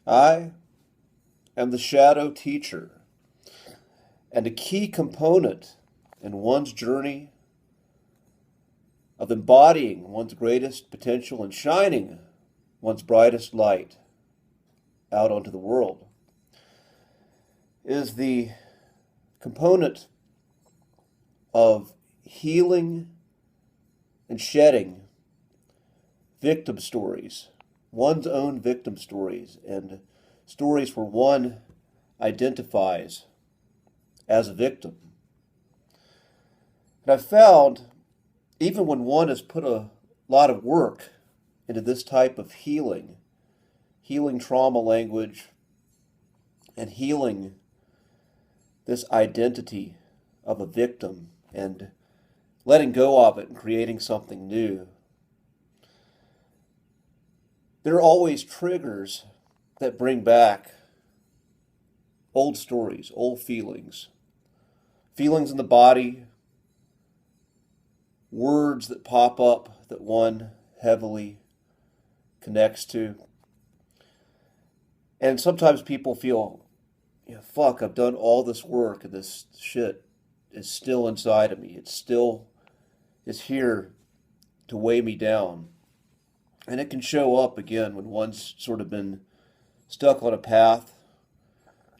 I am the shadow teacher, and a key component in one's journey of embodying one's greatest potential and shining one's brightest light out onto the world is the component of healing and shedding victim stories, one's own victim stories, and stories where one identifies as a victim. And I've found, even when one has put a lot of work into this type of healing trauma language, and healing this identity of a victim, and letting go of it and creating something new, there are always triggers that bring back old stories, old feelings, feelings in the body, words that pop up that one heavily connects to. And sometimes people feel, fuck, I've done all this work and this shit is still inside of me. It still is here to weigh me down. And it can show up again when one's sort of been stuck on a path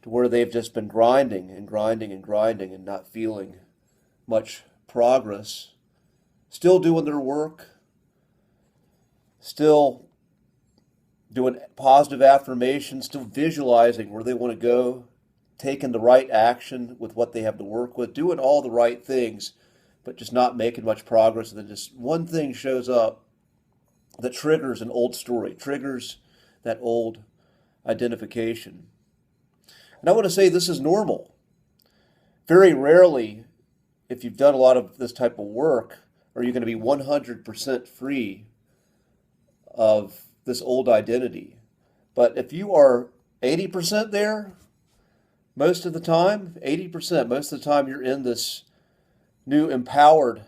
to where they've just been grinding and grinding and grinding and not feeling much progress, still doing their work, still doing positive affirmations, still visualizing where they want to go, taking the right action with what they have to work with, doing all the right things, but just not making much progress. And then just one thing shows up that triggers an old story, triggers that old identification. And I want to say this is normal. Very rarely, if you've done a lot of this type of work, are you going to be 100% free of this old identity. But if you are 80% there, most of the time, 80%, most of the time you're in this new empowered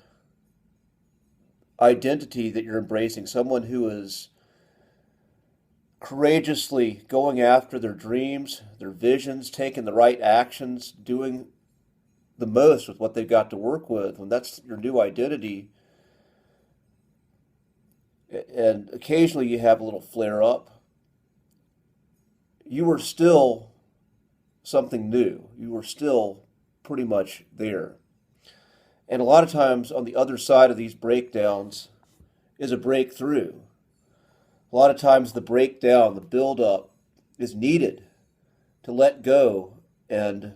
identity that you're embracing, someone who is courageously going after their dreams, their visions, taking the right actions, doing the most with what they've got to work with. When that's your new identity, and occasionally you have a little flare up, you are still something new. You are still pretty much there. And a lot of times on the other side of these breakdowns is a breakthrough. A lot of times the breakdown, the buildup is needed to let go and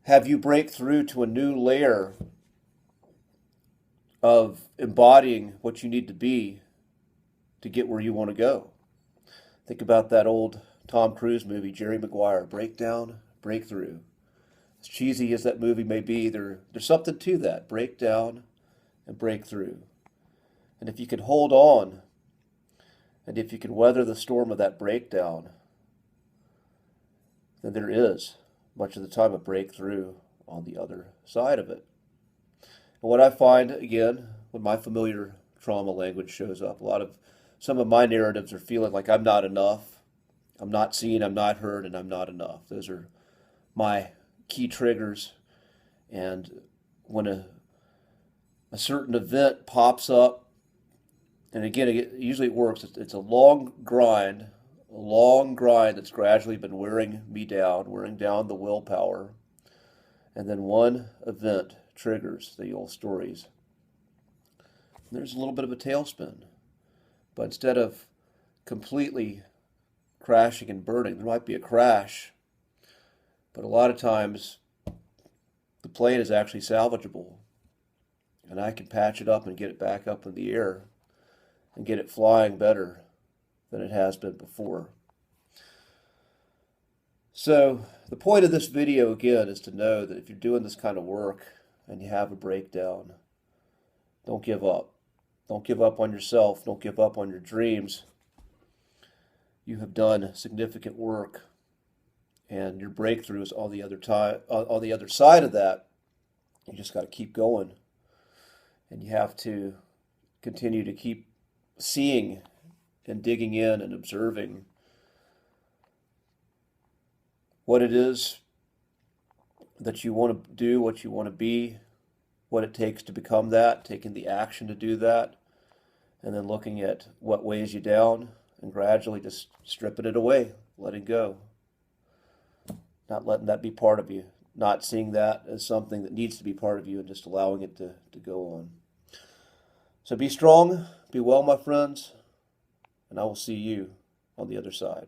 have you break through to a new layer of embodying what you need to be to get where you want to go. Think about that old Tom Cruise movie, Jerry Maguire, Breakdown, Breakthrough. As cheesy as that movie may be, there's something to that, breakdown and breakthrough. And if you can hold on, and if you can weather the storm of that breakdown, then there is, much of the time, a breakthrough on the other side of it. And what I find, again, when my familiar trauma language shows up, some of my narratives are feeling like I'm not enough, I'm not seen, I'm not heard, and I'm not enough. Those are my key triggers. And when a certain event pops up, and again, usually it works, it's a long grind that's gradually been wearing me down, wearing down the willpower. And then one event triggers the old stories. And there's a little bit of a tailspin. But instead of completely crashing and burning, there might be a crash. But a lot of times, the plane is actually salvageable. And I can patch it up and get it back up in the air and get it flying better than it has been before. So the point of this video, again, is to know that if you're doing this kind of work and you have a breakdown, don't give up. Don't give up on yourself. Don't give up on your dreams. You have done significant work, and your breakthrough is on the other side of that. You just got to keep going, and you have to continue to keep seeing and digging in and observing what it is that you want to do, what you want to be, what it takes to become that, taking the action to do that, and then looking at what weighs you down and gradually just stripping it away, letting go, not letting that be part of you, not seeing that as something that needs to be part of you and just allowing it to go on. So be strong, be well, my friends, and I will see you on the other side.